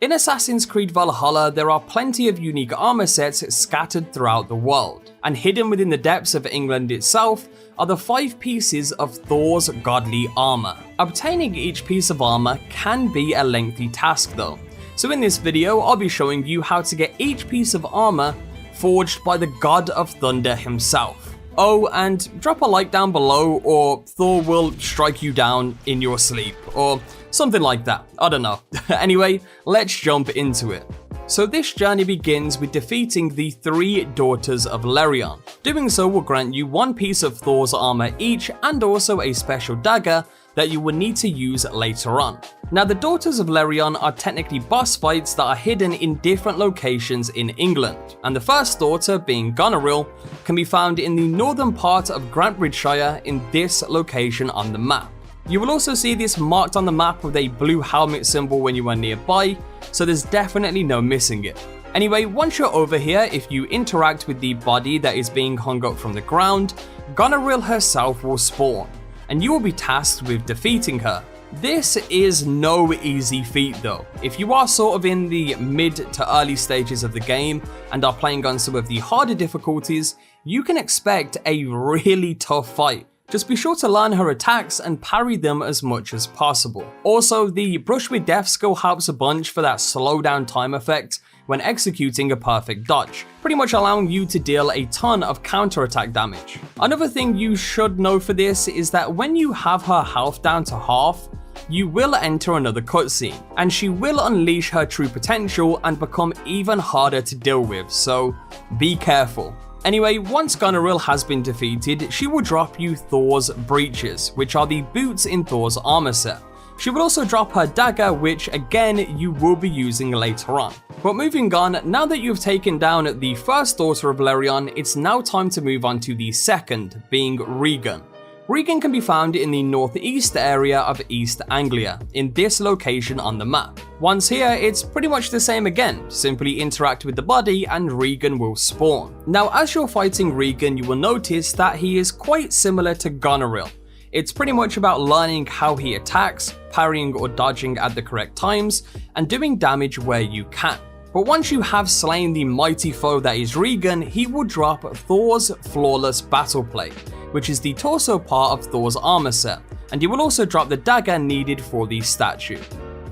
In Assassin's Creed Valhalla, there are plenty of unique armor sets scattered throughout the world, and hidden within the depths of England itself are the 5 pieces of Thor's godly armor. Obtaining each piece of armor can be a lengthy task though, so in this video I'll be showing you how to get each piece of armor forged by the God of Thunder himself. Oh, and drop a like down below or Thor will strike you down in your sleep, or something like that, I don't know. Anyway, let's jump into it. So this journey begins with defeating the 3 daughters of Lerion. Doing so will grant you 1 piece of Thor's armor each and also a special dagger that you will need to use later on. Now the daughters of Lerion are technically boss fights that are hidden in different locations in England, and the first daughter, being Gunnarill, can be found in the northern part of Grantbridgeshire in this location on the map. You will also see this marked on the map with a blue helmet symbol when you are nearby, so there's definitely no missing it. Anyway, once you're over here, if you interact with the body that is being hung up from the ground, Gunnarill herself will spawn, and you will be tasked with defeating her. This is no easy feat though. If you are sort of in the mid to early stages of the game and are playing on some of the harder difficulties, you can expect a really tough fight. Just be sure to learn her attacks and parry them as much as possible. Also, the Brush with Death skill helps a bunch for that slowdown time effect when executing a perfect dodge, pretty much allowing you to deal a ton of counterattack damage. Another thing you should know for this is that when you have her health down to half, you will enter another cutscene, and she will unleash her true potential and become even harder to deal with, so be careful. Anyway, once Gunnarill has been defeated, she will drop you Thor's breeches, which are the boots in Thor's armor set. She will also drop her dagger, which again you will be using later on. But moving on, now that you've taken down the first daughter of Lerion, it's now time to move on to the second, being Regan. Regan can be found in the northeast area of East Anglia, in this location on the map. Once here, it's pretty much the same again, simply interact with the body and Regan will spawn. Now as you're fighting Regan, you will notice that he is quite similar to Gunnarill. It's pretty much about learning how he attacks, parrying or dodging at the correct times, and doing damage where you can. But once you have slain the mighty foe that is Regan, he will drop Thor's Flawless Battle Plate, which is the torso part of Thor's armor set, and he will also drop the dagger needed for the statue.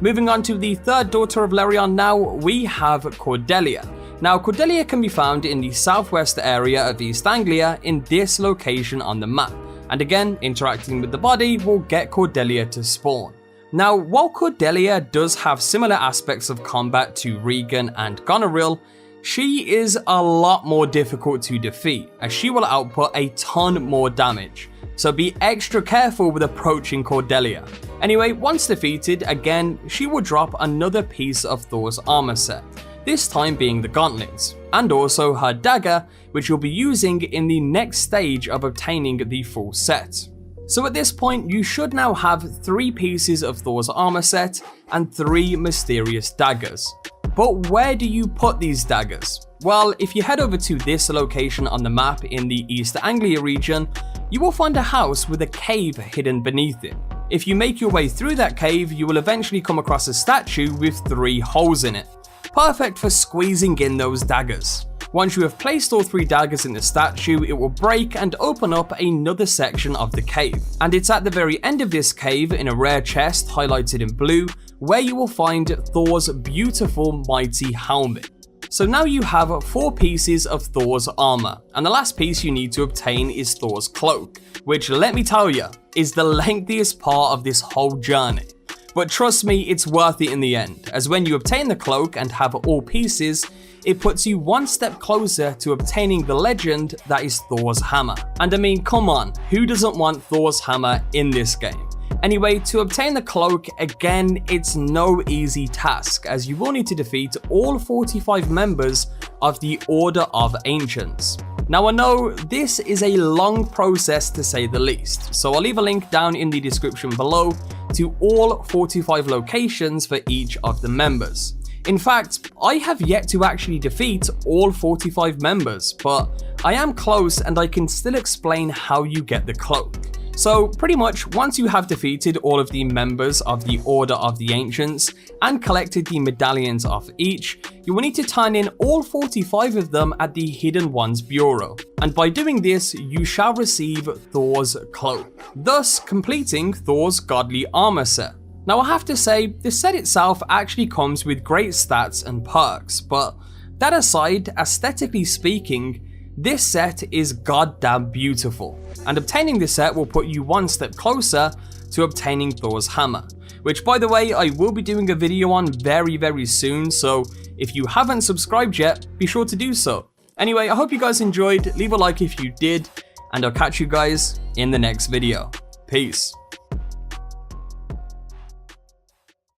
Moving on to the third daughter of Lerion now, we have Cordelia. Now Cordelia can be found in the southwest area of East Anglia in this location on the map, and again, interacting with the body will get Cordelia to spawn. Now, while Cordelia does have similar aspects of combat to Regan and Gunnarill, she is a lot more difficult to defeat, as she will output a ton more damage, so be extra careful with approaching Cordelia. Anyway, once defeated, again, she will drop another piece of Thor's armor set, this time being the gauntlets, and also her dagger, which you'll be using in the next stage of obtaining the full set. So at this point, you should now have 3 pieces of Thor's armor set and 3 mysterious daggers. But where do you put these daggers? Well, if you head over to this location on the map in the East Anglia region, you will find a house with a cave hidden beneath it. If you make your way through that cave, you will eventually come across a statue with 3 holes in it, perfect for squeezing in those daggers. Once you have placed all 3 daggers in the statue, it will break and open up another section of the cave. And it's at the very end of this cave, in a rare chest highlighted in blue, where you will find Thor's beautiful mighty helmet. So now you have 4 pieces of Thor's armor, and the last piece you need to obtain is Thors Cloak, which, let me tell you, is the lengthiest part of this whole journey. But trust me, it's worth it in the end, as when you obtain the cloak and have all pieces, it puts you one step closer to obtaining the legend that is Thor's hammer. And I mean, come on, who doesn't want Thor's hammer in this game? Anyway, to obtain the cloak, again, it's no easy task, as you will need to defeat all 45 members of the Order of Ancients. Now I know this is a long process to say the least, so I'll leave a link down in the description below to all 45 locations for each of the members. In fact, I have yet to actually defeat all 45 members, but I am close and I can still explain how you get the cloak. So pretty much once you have defeated all of the members of the Order of the Ancients and collected the medallions of each, you will need to turn in all 45 of them at the Hidden Ones Bureau, and by doing this you shall receive Thors Cloak, thus completing Thor's godly armor set. Now I have to say, the set itself actually comes with great stats and perks, but that aside, aesthetically speaking, this set is goddamn beautiful, and obtaining this set will put you one step closer to obtaining Thor's hammer, which by the way I will be doing a video on very soon, so if you haven't subscribed yet, be sure to do so. Anyway, I hope you guys enjoyed, leave a like if you did, and I'll catch you guys in the next video. Peace.